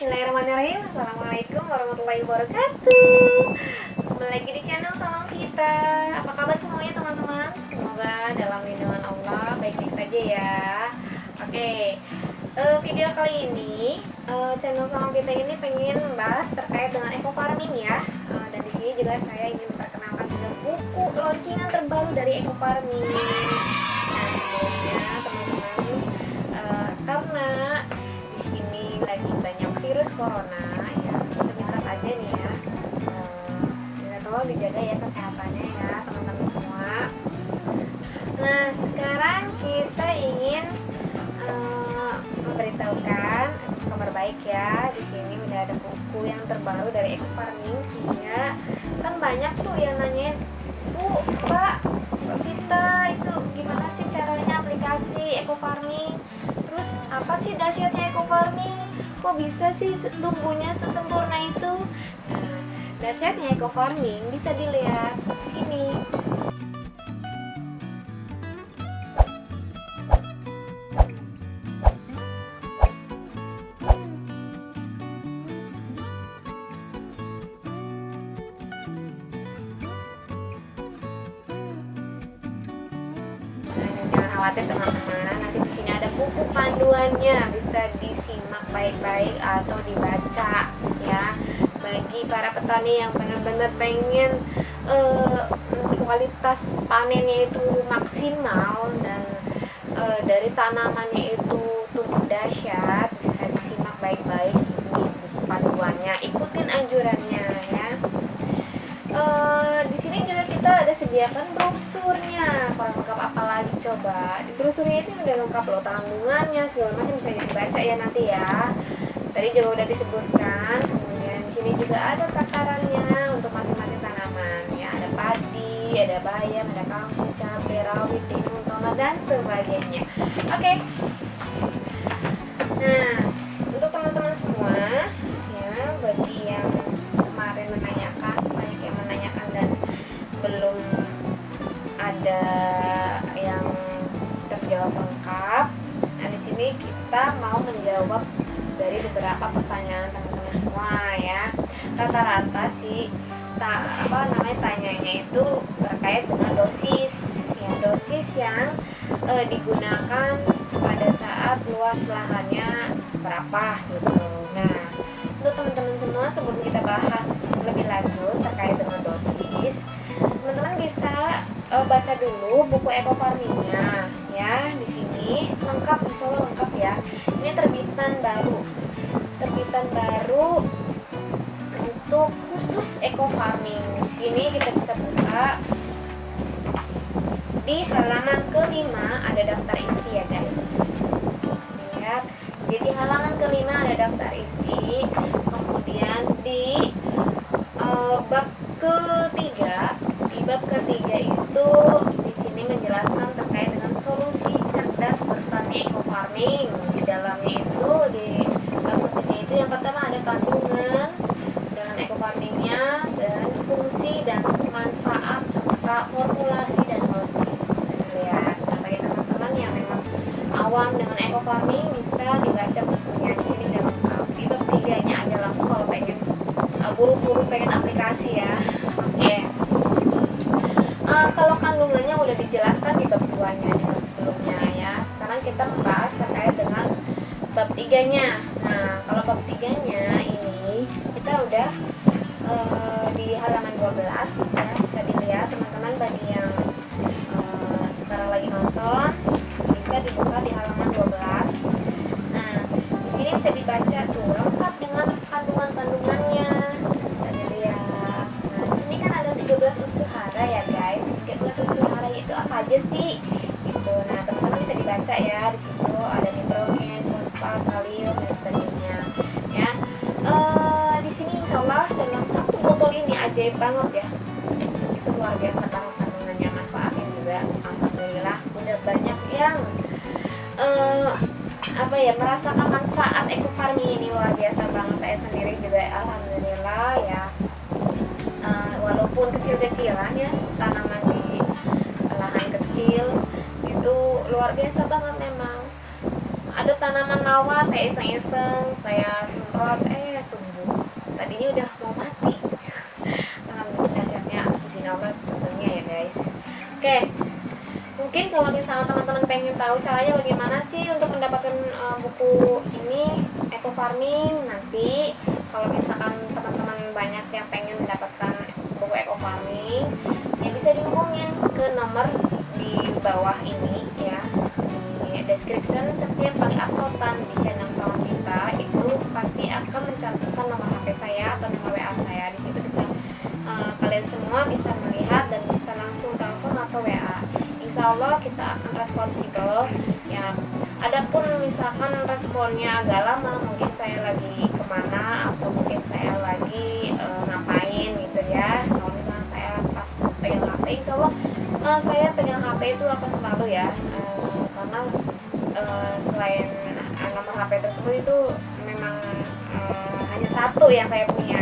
Bismillahirrahmanirrahim. Assalamualaikum warahmatullahi wabarakatuh. Kembali lagi di channel Salam Vita. Apa kabar semuanya teman-teman? Semoga dalam lindungan Allah baik-baik saja ya. Oke, video kali ini channel Salam Vita ini pengen membahas terkait dengan eco farming ya. Dan di sini juga saya ingin memperkenalkan juga buku launching terbaru dari eco farming. Nah, sebelumnya teman-teman, karena ini lagi banyak virus corona ya, sepintas aja nih ya, tolong dijaga ya kesehatannya ya teman-teman semua. Nah, sekarang kita ingin memberitahukan kabar baik ya. Di sini udah ada buku yang terbaru dari eco farming, sehingga kan banyak tuh yang nanyain, Mbak Vita, itu gimana sih caranya aplikasi eco farming? Terus apa sih dahsyatnya eco farming? Kok bisa sih tumbuhnya sesempurna itu? Nah, dahsyatnya eco farming bisa dilihat di sini. Jangan khawatir teman-teman, nanti di sini ada buku panduannya, bisa disimak baik-baik atau dibaca ya. Bagi para petani yang benar-benar pengen kualitas panennya itu maksimal dan dari tanamannya itu tumbuh dahsyat, bisa disimak baik-baik ini buku panduannya. Ikutin anjurannya ya. Di sini juga kita ada sediakan brosurnya. Kurang lengkap apa lagi coba? Di brosurnya itu udah lengkap loh, tanggungannya segala macam, bisa dibaca ya nanti ya. Tadi juga udah disebutkan. Kemudian di sini juga ada takarannya untuk masing-masing tanaman ya. Ada padi, ada bayam, ada kangkung, cabai rawit, timun, tomat dan sebagainya. Oke. Nah, untuk teman-teman semua ya, bagi yang kemarin menanyakan, banyak yang menanyakan dan belum ada yang terjawab lengkap. Nah, di sini kita mau menjawab dari beberapa pertanyaan teman-teman semua ya. Rata-rata sih tanyanya itu terkait dengan dosis ya, dosis yang digunakan pada saat luas lahannya berapa gitu. Nah, untuk teman-teman semua, sebelum kita bahas lebih lanjut terkait dengan dosis, teman-teman bisa baca dulu buku eco farmingnya ya. Di sini lengkap, insya Allah lengkap ya. Ini terbitan baru untuk khusus eco farming. Di sini kita bisa buka di halaman kelima, ada daftar isi ya guys. Lihat, di halaman kelima ada daftar isi. Kemudian di bab ketiga itu di sini menjelaskan terkait dengan solusi cerdas bertani eco farming. Di dalamnya itu, di bab ketiga itu yang pertama ada kandungan dengan eco farmingnya, dan fungsi dan manfaat serta formulasi dan dosis. Bisa dilihat. Nah, bagi teman-teman yang memang awam dengan eco farming, bisa dibaca bukunya di sini dan di bab 3-nya aja langsung kalau pengen buru-buru pengen aplikasi ya. Oke. Kalau kandungannya udah dijelaskan di bab 2-nya, di bab sebelumnya ya. Sekarang kita membahas terkait dengan bab 3-nya. Nah, kalau bab 3-nya ini kita udah di halaman 12 ya, bisa dilihat teman-teman. Bagi yang sekarang lagi nonton, bisa dibuka di halaman 12. Nah, di sini bisa dibaca tuh lengkap dengan kandungan-kandungannya, bisa dilihat. Nah, di sini kan ada 13 unsur hara ya guys. 13 unsur hara itu apa aja sih? Gitu. Nah, teman-teman bisa dibaca ya. Di situ ada nitrogen, fosfat, kalium dan sebagainya. Ya. Di sini insya Allah dalam satu botol ini ajaib banget ya. Itu luar biasa banget kandungannya, manfaatnya juga. Alhamdulillah udah banyak yang merasakan manfaat eco farming ini, luar biasa banget. Saya sendiri juga alhamdulillah ya, walaupun kecil-kecilan ya, tanaman di lahan kecil itu luar biasa banget memang. ada tanaman mawar saya iseng-iseng saya semprot, tumbuh. Tadinya udah mau mati. Alhamdulillah, dahsyatnya Susi Nomor tentunya ya guys. Oke, mungkin kalau misalnya teman-teman pengen tahu caranya bagaimana sih untuk mendapatkan buku ini eco farming, nanti kalau misalkan teman-teman banyak yang pengen mendapatkan buku eco farming, ya bisa dihubungin ke nomor di bawah ini ya, di description. Setiap kali uploadan di channel Salam Vita itu pasti akan mencantumkan nomor HP saya atau nomor WA saya. Di situ bisa kalian semua bisa melihat dan bisa langsung telepon atau WA. Insya Allah kita akan responsibel ya. Adapun misalkan responnya agak lama, mungkin saya lagi kemana atau mungkin saya lagi ngapain gitu ya. Kalau misalnya saya pas pegang HP, insya Allah saya pegang HP itu akan selalu ya, karena selain nomor HP tersebut itu memang hanya satu yang saya punya.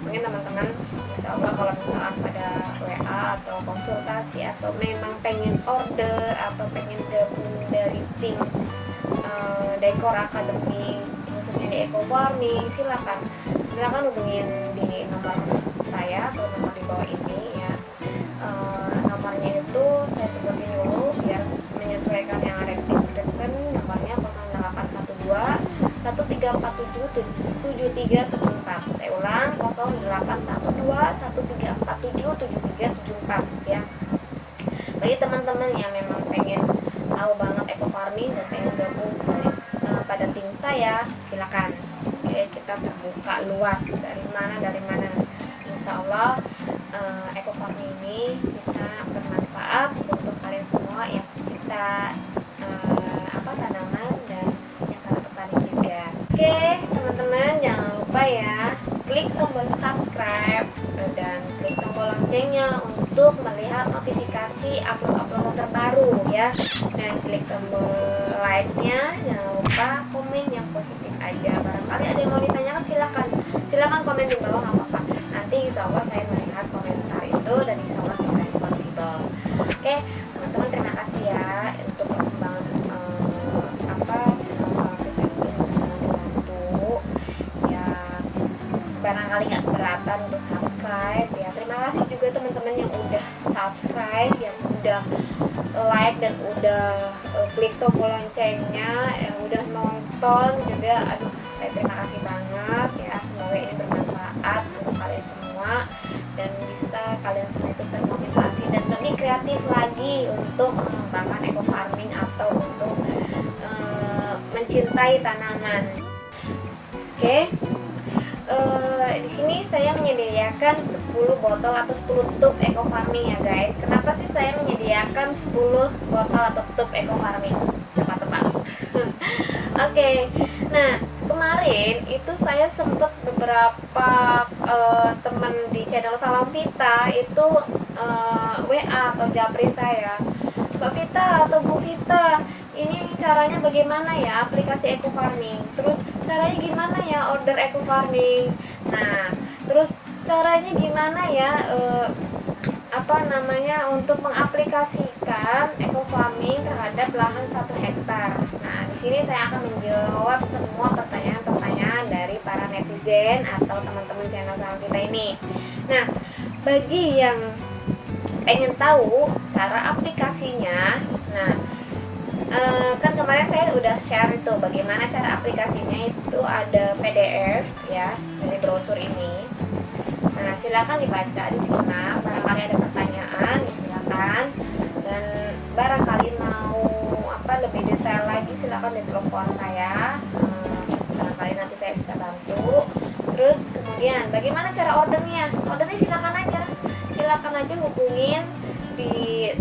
Mungkin teman-teman insya Allah kalau misalkan pada WA atau konsultasi atau memang pengen order atau pengen gabung dari tim dekor akademi khususnya di eco farming, silakan hubungin di nomor saya atau nomor di bawah ini ya. Nomornya itu saya sebutin dulu biar menyesuaikan yang ada di description. Nomornya 0812 1347 7374. Saya ulang, 0812 1347 7374 ya. Bagi teman-teman yang memang pengen tahu banget eco farming dan pengen gabung pada tim saya, silakan. Oke, kita terbuka luas dari mana. Insya Allah eco farming ini bisa bermanfaat untuk kalian semua yang pecinta tanaman dan yang para petani juga. Oke teman-teman, jangan lupa ya klik tombol subscribe dan klik tombol loncengnya untuk melihat notifikasi upload terbaru ya, dan klik tombol like-nya. Jangan lupa komen yang positif aja. Barangkali ada yang mau ditanyakan, silakan komen di bawah, nggak apa-apa. Nanti insya Allah saya melihat komentar itu dan insya Allah saya responsibel. Oke teman-teman, terima kasih ya untuk perkembangan barangkali nggak keberatan untuk subscribe ya. Terima kasih juga teman-teman yang udah subscribe, yang udah like dan udah klik tombol loncengnya, yang udah nonton juga. Aduh, saya terima kasih banget ya. Semoga ini bermanfaat untuk kalian semua dan bisa kalian semua itu termotivasi dan lebih kreatif lagi untuk mengembangkan eco farming atau untuk mencintai tanaman. Oke. Di sini saya menyediakan 10 botol atau 10 tub eco farming ya guys. Kenapa sih saya menyediakan 10 botol atau tub eco farming? Coba tebak. Oke. Nah, kemarin itu saya sempat beberapa teman di channel Salam Vita itu WA atau japri saya, Mbak Vita atau Bu Vita, ini caranya bagaimana ya aplikasi eco farming, terus caranya gimana ya order eco farming, nah terus caranya gimana ya untuk mengaplikasikan eco farming terhadap lahan 1 hektar. Nah di sini saya akan menjawab semua pertanyaan-pertanyaan dari para netizen atau teman-teman channel Salam Vita ini. Nah bagi yang pengen tahu cara aplikasinya, nah kan kemarin saya udah share itu bagaimana cara aplikasinya, itu ada PDF ya dari brosur ini. Nah silakan dibaca, disimak, barangkali ada pertanyaan ya silakan, dan barangkali mau lebih detail lagi silakan ditelepon saya, barangkali nanti saya bisa bantu. Terus kemudian bagaimana cara ordernya silakan aja hubungin di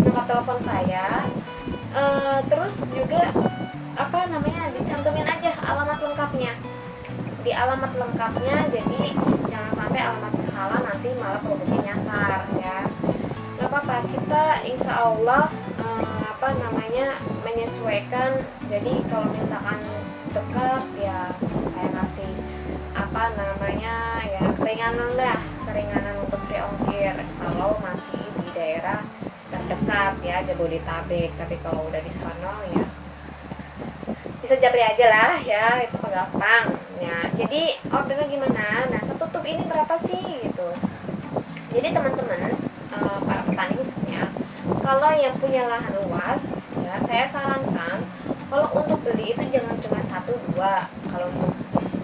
nomor telepon saya. Terus juga dicantumin aja alamat lengkapnya di alamat lengkapnya, jadi jangan sampai alamatnya salah nanti malah produknya nyasar ya. Nggak apa-apa, kita insya Allah menyesuaikan. Jadi kalau misalkan dekat ya saya kasih ya keringanan untuk free ongkir kalau masih di daerah terdekat ya Jabodetabek. Tapi kalau udah di sana ya bisa japri aja lah ya, itu gampang ya. Jadi ordernya gimana? Nah, satu tub ini berapa sih gitu. Jadi teman-teman, para petani khususnya, kalau yang punya lahan luas ya, saya sarankan kalau untuk beli itu jangan cuma 1-2. Kalau untuk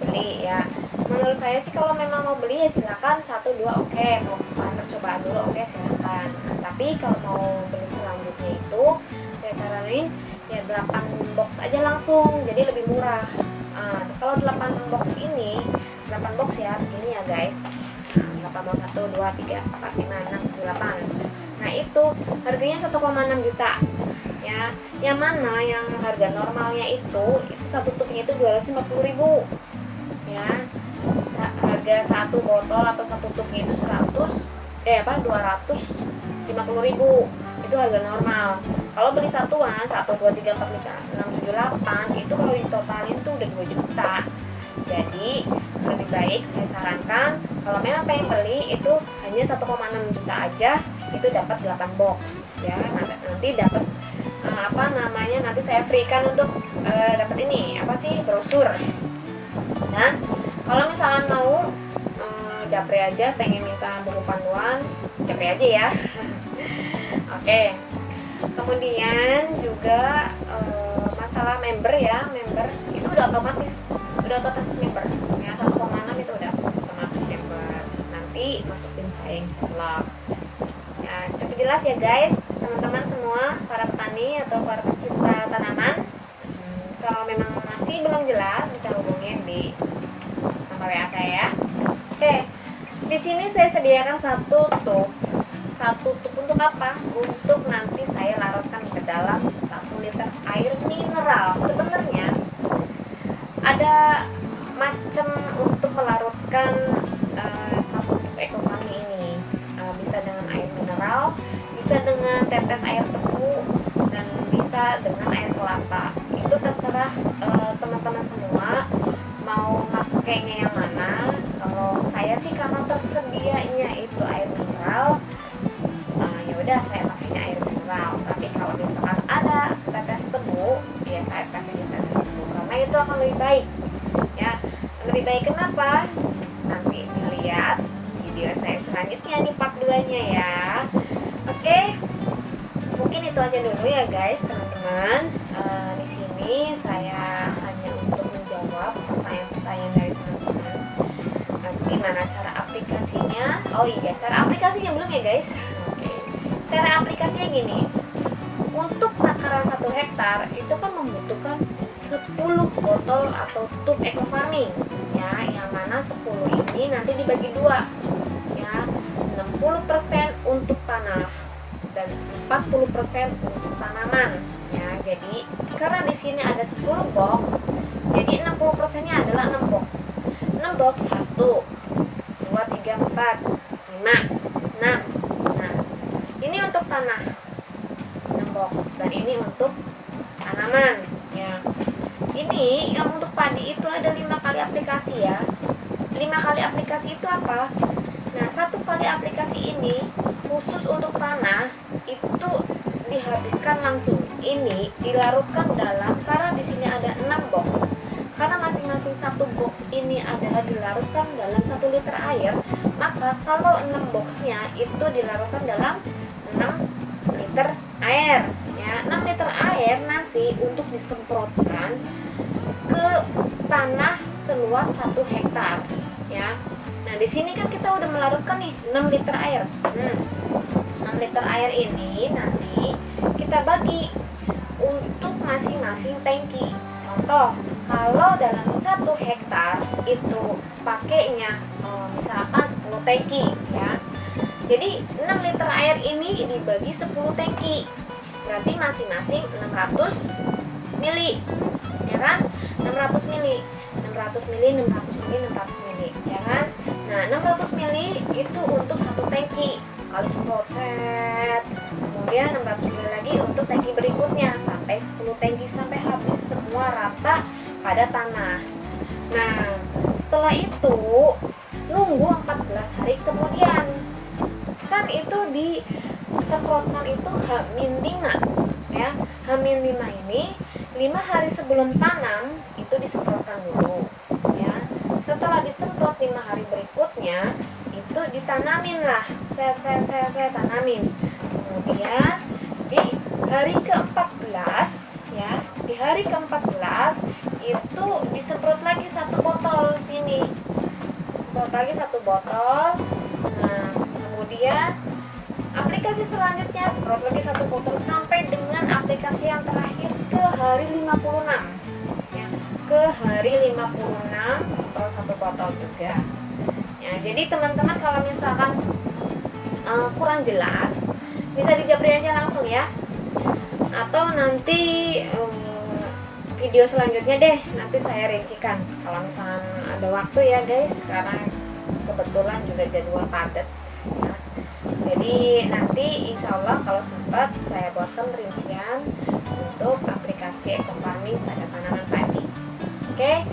beli ya, menurut saya sih kalau memang mau beli ya silakan 1-2, oke. Mau percobaan dulu, oke, silakan. Nah, tapi kalau mau beli selanjutnya itu saya saranin ya 8 box aja langsung, jadi lebih murah. Kalau 8 box ini, 8 box ya begini ya guys. 8 box 1, 2, 3, 4, 5, 6, 8. Nah, itu harganya 1,6 juta. Ya, yang mana yang harga normalnya itu satu tubnya itu 250.000. Ya. Harga satu botol atau satu tubnya itu 250.000. Itu harga normal. Kalau beli satuan 1, 2, 3, 4, 5, 6, 7, 8 itu kalau ditotalin tuh udah 2 juta. Jadi lebih baik saya sarankan kalau memang pengen beli itu hanya 1,6 juta aja, itu dapat 8 box ya. Nanti dapat nanti saya freekan untuk dapat ini brosur. Dan kalau misalkan mau japri aja, pengen minta buku panduan, japri aja ya. Oke. Kemudian juga masalah member ya, member itu udah otomatis member ya, 1,6 itu udah otomatis member. Nanti masukin saya insyaallah. Ya, cukup jelas ya guys, teman-teman semua, para petani atau para pecinta tanaman. Kalau memang masih belum jelas bisa hubungin di nomor WA saya ya. Oke. Di sini saya sediakan satu tub untuk apa? Untuk nanti saya larutkan ke dalam 1 liter air mineral. Sebenarnya ada macam untuk melarutkan satu tub ekofarming ini. Bisa dengan air mineral, bisa dengan tetes air tebu, dan bisa dengan air kelapa. Itu terserah teman-teman semua mau pakainya yang mana. Kalau saya sih karena tersedianya itu air mineral, ya udah saya pakainya air mineral. Tapi kalau misalkan ada tetes tebu, ya saya pakainya tetes tebu karena itu akan lebih baik. Ya, lebih baik kenapa? Nanti dilihat video saya selanjutnya di part 2-nya ya. Oke. Mungkin itu aja dulu ya guys, teman-teman. Di sini saya hanya untuk menjawab pertanyaan-pertanyaan dari teman-teman. Gimana cara aplikasinya? Oh iya, cara aplikasinya belum ya guys. Oke. Cara aplikasinya gini. Untuk takaran 1 hektar itu kan membutuhkan 10 botol atau tub ekofarming ya, yang mana 10 ini nanti dibagi 2 ya, 60% untuk tanah dan 40% untuk tanaman ya. Jadi karena di sini ada 10 box, jadi 60%-nya adalah 6 box. 6 box 1 2 3 4 5 6. Nah, ini untuk tanah 6 box dan ini untuk tanaman ya. Ini yang untuk padi itu ada 5 kali aplikasi ya. 5 kali aplikasi itu apa? Nah, 1 kali aplikasi ini khusus untuk tanah itu dihabiskan langsung. Ini dilarutkan dalam, karena di sini ada 6 box. Karena masing-masing 1 box ini adalah dilarutkan dalam 1 liter air, maka kalau 6 boxnya itu dilarutkan dalam 6 liter air ya. 6 liter air nanti untuk disemprotkan ke tanah seluas 1 hektar ya. Nah, di sini kan kita udah melarutkan nih 6 liter air. 6 liter air ini nanti kita bagi untuk masing-masing tangki. Contoh, kalau dalam 1 hektar itu pakainya misalkan 10 tangki ya. Jadi 6 liter air ini dibagi 10 tangki. Berarti masing-masing 600 mili. Ya kan? 600 mili. 600 mili, 600 mili, 600 mili, ya kan? Nah, 600 mili itu untuk 1 tangki. Sekali semprot set. Kemudian 600 mili lagi untuk tangki berikutnya sampai 10 tangki sampai habis semua rata pada tanah. Nah, setelah itu nunggu 14 hari kemudian. Kan itu disemprotkan itu H-5 ya. H-5 ini 5 hari sebelum tanam itu disemprotkan dulu ya. Setelah disemprot 5 hari berikutnya itu ditanamin lah, saya tanamin. Kemudian di hari ke-14 ya, di hari ke-14 itu disemprot lagi 1 botol ini. Semprot lagi 1 botol. Nah, kemudian aplikasi selanjutnya semprot lagi 1 botol sampai dengan aplikasi yang terakhir ke hari 56 ya. Ke hari 56 semprot 1 botol juga ya. Jadi teman-teman kalau misalkan kurang jelas bisa dijabri aja langsung ya, atau nanti video selanjutnya deh nanti saya rincikan kalau misalkan ada waktu ya guys, karena kebetulan juga jadwal padat ya. Jadi nanti insya Allah kalau sempat saya buatkan rincian untuk aplikasi ekofarming pada tanaman padi. Oke,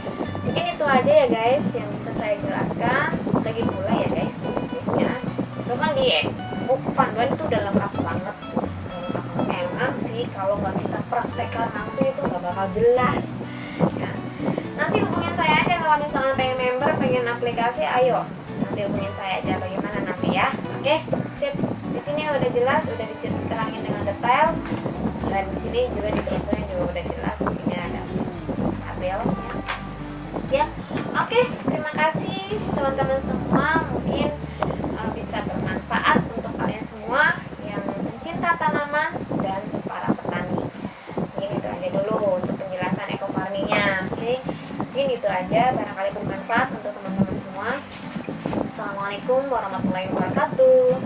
mungkin itu aja ya guys yang bisa saya jelaskan. Lagi pula ya guys, tips-tipsnya itu kan di buku panduan itu udah lengkap banget. Memang sih kalau nggak kita praktekkan langsung itu nggak bakal jelas ya. Nanti hubungin saya aja kalau misalnya pengen member, pengen aplikasi, ayo nanti hubungin saya aja bagaimana nanti ya. Oke, sip. Di sini udah jelas, udah diterangin dengan detail, dan di sini juga di brosurnya juga udah jelas. Di sini ada tabel ya. Ya, oke. Terima kasih teman-teman semua. Mungkin bisa bermanfaat untuk kalian semua yang pencinta tanaman dan para petani. Mungkin itu aja dulu untuk penjelasan ekofarmingnya. Oke, mungkin itu aja. Barangkali bermanfaat untuk teman-teman semua. Assalamualaikum warahmatullahi wabarakatuh.